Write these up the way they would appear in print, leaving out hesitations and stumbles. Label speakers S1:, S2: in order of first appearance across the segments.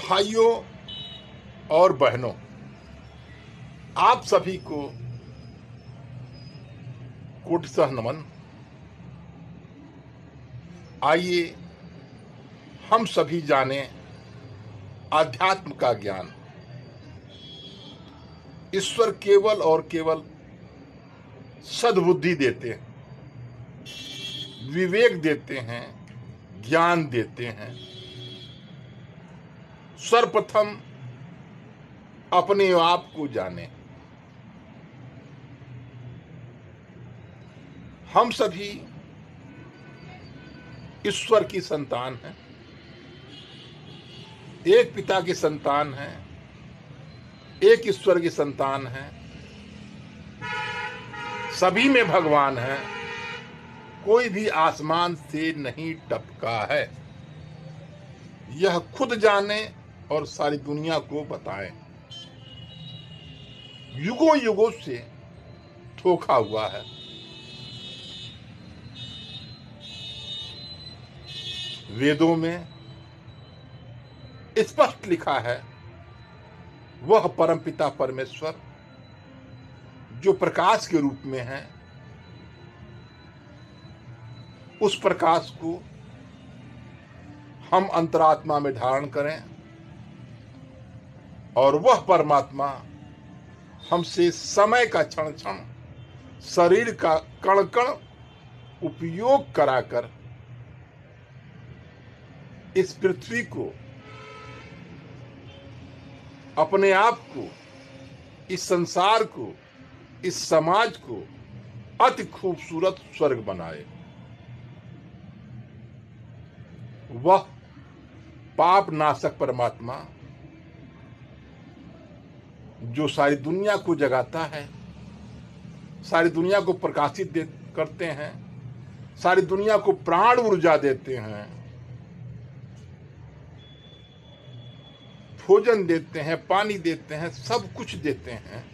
S1: भाइयों और बहनों, आप सभी को कोटिशः नमन। आइए हम सभी जाने आध्यात्म का ज्ञान। ईश्वर केवल और केवल सद्बुद्धि देते हैं, विवेक देते हैं, ज्ञान देते हैं। सर्वप्रथम अपने आप को जाने। हम सभी ईश्वर की संतान हैं, एक पिता की संतान हैं, एक ईश्वर की संतान हैं। सभी में भगवान है, कोई भी आसमान से नहीं टपका है। यह खुद जाने और सारी दुनिया को बताएं। युगों युगों से धोखा हुआ है। वेदों में स्पष्ट लिखा है, वह परमपिता परमेश्वर जो प्रकाश के रूप में है, उस प्रकाश को हम अंतरात्मा में धारण करें और वह परमात्मा हमसे समय का क्षण क्षण, शरीर का कण कण उपयोग कराकर इस पृथ्वी को, अपने आप को, इस संसार को, इस समाज को अति खूबसूरत स्वर्ग बनाए। वह पाप नाशक परमात्मा जो सारी दुनिया को जगाता है, सारी दुनिया को प्रकाशित करते हैं, सारी दुनिया को प्राण ऊर्जा देते हैं, भोजन देते हैं, पानी देते हैं, सब कुछ देते हैं।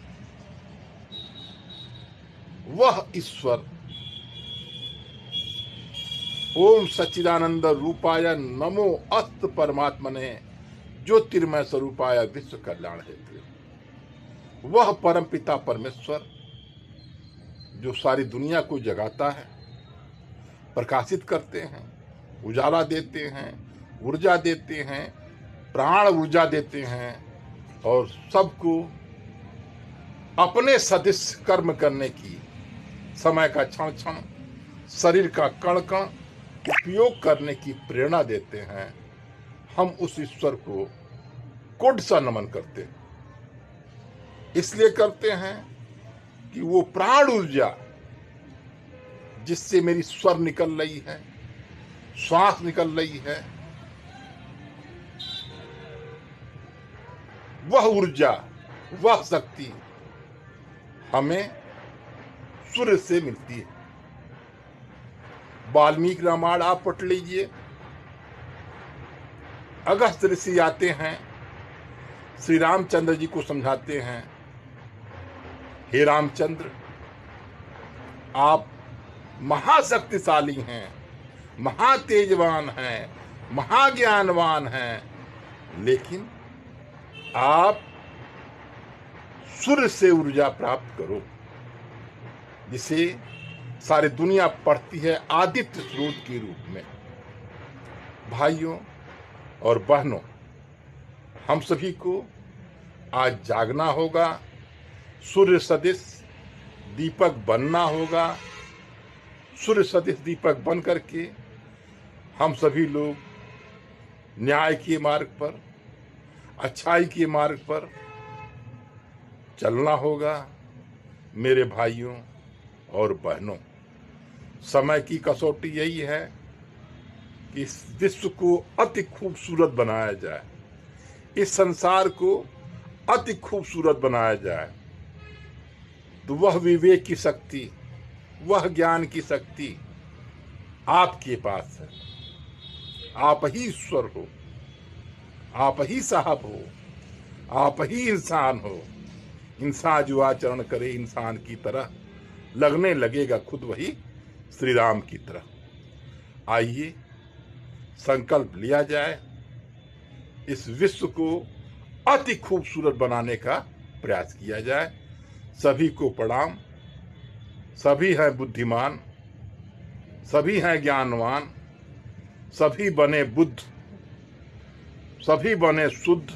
S1: वह ईश्वर ओम सच्चिदानंद रूपाय नमो अस्त परमात्मने ज्योतिर्मय स्वरूपाय विश्व कल्याण हेतु। वह परमपिता परमेश्वर जो सारी दुनिया को जगाता है, प्रकाशित करते हैं, उजाला देते हैं, ऊर्जा देते हैं, प्राण ऊर्जा देते हैं और सबको अपने सदिश कर्म करने की, समय का क्षण क्षण, शरीर का कण कण उपयोग करने की प्रेरणा देते हैं। हम उस ईश्वर को कोटिशः नमन करते हैं। इसलिए करते हैं कि वो प्राण ऊर्जा जिससे मेरी स्वर निकल रही है, श्वास निकल रही है, वह ऊर्जा, वह शक्ति हमें सूर्य से मिलती है। वाल्मीकि रामायण आप पढ़ लीजिए। अगस्त्य ऋषि आते हैं, श्री रामचंद्र जी को समझाते हैं, हे रामचंद्र, आप महाशक्तिशाली हैं, महातेजवान हैं, महाज्ञानवान हैं, लेकिन आप सूर्य से ऊर्जा प्राप्त करो, जिसे सारी दुनिया पढ़ती है आदित्य स्रोत के रूप में। भाइयों और बहनों, हम सभी को आज जागना होगा, सूर्य सदिश दीपक बनना होगा। सूर्य सदिश दीपक बन करके हम सभी लोग न्याय के मार्ग पर, अच्छाई के मार्ग पर चलना होगा। मेरे भाइयों और बहनों, समय की कसौटी यही है कि इस विश्व को अति खूबसूरत बनाया जाए, इस संसार को अति खूबसूरत बनाया जाए। तो वह विवेक की शक्ति, वह ज्ञान की शक्ति आपके पास है। आप ही ईश्वर हो, आप ही साहब हो, आप ही इंसान हो। इंसान जो आचरण करे इंसान की तरह, लगने लगेगा खुद वही श्री राम की तरह। आइए संकल्प लिया जाए, इस विश्व को अति खूबसूरत बनाने का प्रयास किया जाए। सभी को प्रणाम। सभी हैं बुद्धिमान, सभी हैं ज्ञानवान, सभी बने बुद्ध, सभी बने शुद्ध,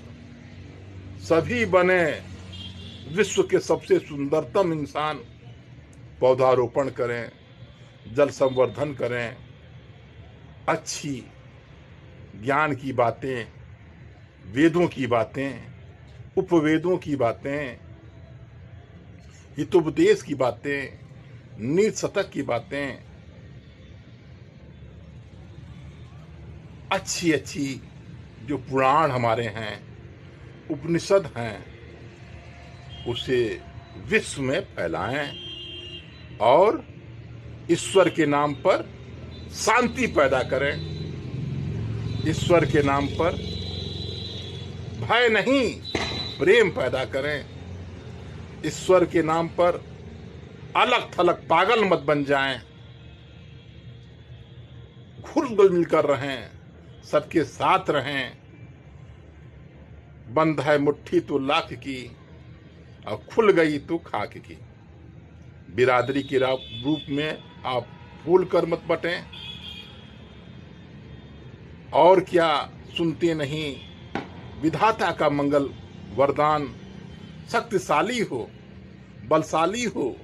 S1: सभी बने विश्व के सबसे सुंदरतम इंसान। पौधारोपण करें, जल संवर्धन करें, अच्छी ज्ञान की बातें, वेदों की बातें, उपवेदों की बातें, हितोपदेश की बातें, नीति शतक की बातें, अच्छी अच्छी जो पुराण हमारे हैं, उपनिषद हैं, उसे विश्व में फैलाएं और ईश्वर के नाम पर शांति पैदा करें। ईश्वर के नाम पर भय नहीं, प्रेम पैदा करें। ईश्वर के नाम पर अलग थलग पागल मत बन जाएं। घुल मिलकर रहें, सबके साथ रहें। बंद है मुट्ठी तो लाख की, और खुल गई तो खाक की। बिरादरी के रूप में आप भूल कर मत बटें। और क्या सुनते नहीं, विधाता का मंगल वरदान शक्तिशाली हो, बलशाली हो,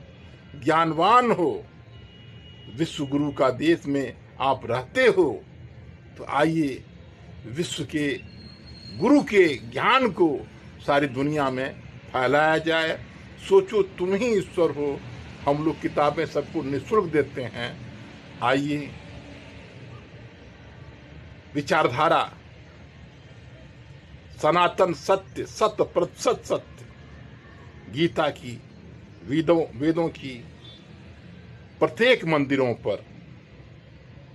S1: ज्ञानवान हो, विश्व गुरु का देश में आप रहते हो, तो आइए विश्व के गुरु के ज्ञान को सारी दुनिया में फैलाया जाए। सोचो तुम ही ईश्वर हो। हम लोग किताबें सबको निःशुल्क देते हैं। आइए विचारधारा, सनातन सत्य, 100% सत्य, गीता की, वेदों की प्रत्येक मंदिरों पर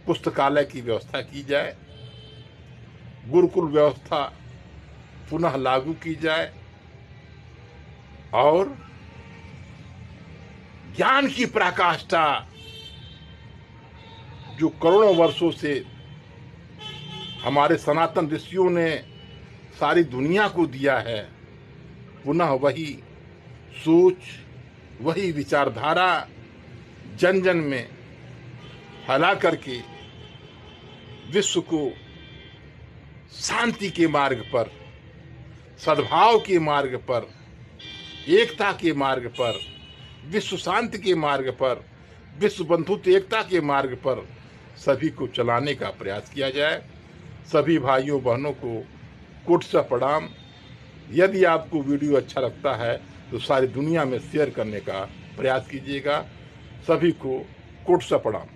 S1: पुस्तकालय की व्यवस्था की जाए। गुरुकुल व्यवस्था पुनः लागू की जाए और ज्ञान की पराकाष्ठा जो करोड़ों वर्षों से हमारे सनातन ऋषियों ने सारी दुनिया को दिया है, पुनः वही सोच, वही विचारधारा जन जन में फैला करके विश्व को शांति के मार्ग पर, सद्भाव के मार्ग पर, एकता के मार्ग पर, विश्व शांति के मार्ग पर, विश्व बंधुत्व एकता के मार्ग पर सभी को चलाने का प्रयास किया जाए। सभी भाइयों बहनों को कोटि से प्रणाम। यदि आपको वीडियो अच्छा लगता है तो सारी दुनिया में शेयर करने का प्रयास कीजिएगा। सभी को कोटि से प्रणाम।